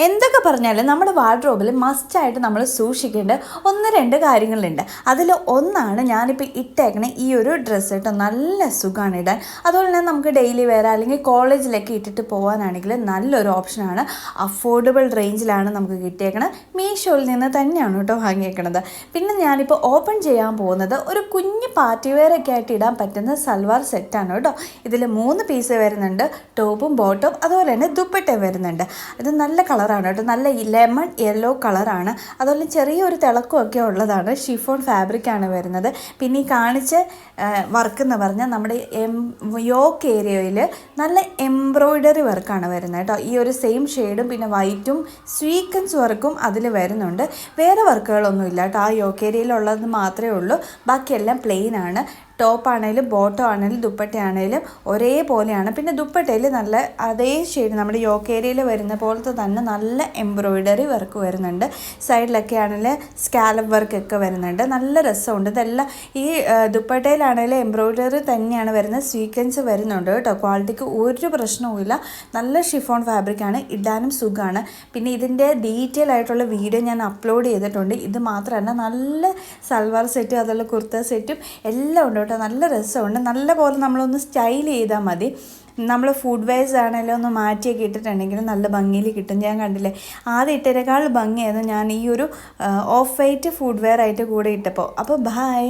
എന്തൊക്കെ പറഞ്ഞാലും നമ്മുടെ വാർഡ്രോബിൽ മസ്റ്റായിട്ട് നമ്മൾ സൂക്ഷിക്കേണ്ട ഒന്ന് രണ്ട് കാര്യങ്ങളുണ്ട്. അതിൽ ഒന്നാണ് ഞാനിപ്പോൾ ഇട്ടേക്കണ ഈ ഒരു ഡ്രസ്സ് കേട്ടോ. നല്ല സുഖമാണ് ഇടാൻ. അതുപോലെ തന്നെ നമുക്ക് ഡെയിലി വെയർ അല്ലെങ്കിൽ കോളേജിലൊക്കെ ഇട്ടിട്ട് പോകാനാണെങ്കിൽ നല്ലൊരു ഓപ്ഷനാണ്. അഫോർഡബിൾ റേഞ്ചിലാണ് നമുക്ക് കിട്ടിയേക്കണത്. മീഷോയിൽ നിന്ന് തന്നെയാണ് കേട്ടോ വാങ്ങിയേക്കണത്. പിന്നെ ഞാനിപ്പോൾ ഓപ്പൺ ചെയ്യാൻ പോകുന്നത് ഒരു കുഞ്ഞ് പാർട്ടി വെയർ ഒക്കെ ആയിട്ട് ഇടാൻ പറ്റുന്ന സൽവാർ സെറ്റാണ് കേട്ടോ. ഇതിൽ 3 പീസ് വരുന്നുണ്ട്. ടോപ്പും ബോട്ടും അതുപോലെ തന്നെ ദുപ്പട്ടയും വരുന്നുണ്ട്. ഇത് നല്ല കളറാണ് കേട്ടോ. നല്ല ലെമൺ യെല്ലോ കളറാണ്. അതുപോലെ ചെറിയൊരു തിളക്കമൊക്കെ ഉള്ളതാണ്. ഷിഫോൺ ഫാബ്രിക്കാണ് വരുന്നത്. പിന്നെ ഈ കാണിച്ച വർക്ക് എന്ന് പറഞ്ഞാൽ നമ്മുടെ യോക്ക് ഏരിയയിൽ നല്ല എംബ്രോയിഡറി വർക്കാണ് വരുന്നത് കേട്ടോ. ഈ ഒരു സെയിം ഷെയ്ഡും പിന്നെ വൈറ്റും സ്വീക്കൻസ് വർക്കും അതിൽ വരുന്നുണ്ട്. വേറെ വർക്കുകളൊന്നും ഇല്ല കേട്ടോ. ആ യോക്ക് ഏരിയയിലുള്ളത് മാത്രമേ ഉള്ളൂ. ബാക്കിയെല്ലാം പ്ലെയിൻ ആണ്. ടോപ്പാണേലും ബോട്ടം ആണെങ്കിലും ദുപ്പട്ടയാണേലും ഒരേപോലെയാണ്. പിന്നെ ദുപ്പട്ടയിൽ നല്ല അതേ ഷെയ്ഡ് നമ്മുടെ യോക്ക് ഏരിയയിൽ വരുന്ന പോലത്തെ തന്നെ നല്ല എംബ്രോയിഡറി വർക്ക് വരുന്നുണ്ട്. സൈഡിലൊക്കെ ആണെങ്കിൽ സ്കാലപ്പ് വർക്കൊക്കെ വരുന്നുണ്ട്. നല്ല രസമുണ്ട്. ഇതെല്ലാം ഈ ദുപ്പട്ടയിലാണെങ്കിലും എംബ്രോയിഡറി തന്നെയാണ് വരുന്നത്. സ്വീക്വൻസ് വരുന്നുണ്ട് കേട്ടോ. ക്വാളിറ്റിക്ക് ഒരു പ്രശ്നവുമില്ല. നല്ല ഷിഫോൺ ഫാബ്രിക്കാണ്. ഇടാനും സുഖമാണ്. പിന്നെ ഇതിൻ്റെ ഡീറ്റെയിൽ ആയിട്ടുള്ള വീഡിയോ ഞാൻ അപ്ലോഡ് ചെയ്തിട്ടുണ്ട്. ഇത് മാത്രമല്ല നല്ല സൽവാർ സെറ്റും അതുപോലെ കുർത്ത സെറ്റും എല്ലാം ഉണ്ട് കേട്ടോ. നല്ല രസമുണ്ട്. നല്ല പോലെ നമ്മളൊന്ന് സ്റ്റൈൽ ചെയ്താൽ മതി. നമ്മൾ ഫുഡ് വെയർസ് ആണെങ്കിലും ഒന്ന് മാറ്റിയൊക്കെ ഇട്ടിട്ടുണ്ടെങ്കിൽ നല്ല ഭംഗിയിൽ കിട്ടും. ഞാൻ കണ്ടില്ലേ, ആദ്യം ഇട്ടതിനേക്കാൾ ഭംഗിയായിരുന്നു ഞാൻ ഈ ഒരു ഓഫ് വൈറ്റ് ഫുഡ് വെയർ ആയിട്ട് കൂടെ ഇട്ടപ്പോൾ. അപ്പോൾ ബൈ.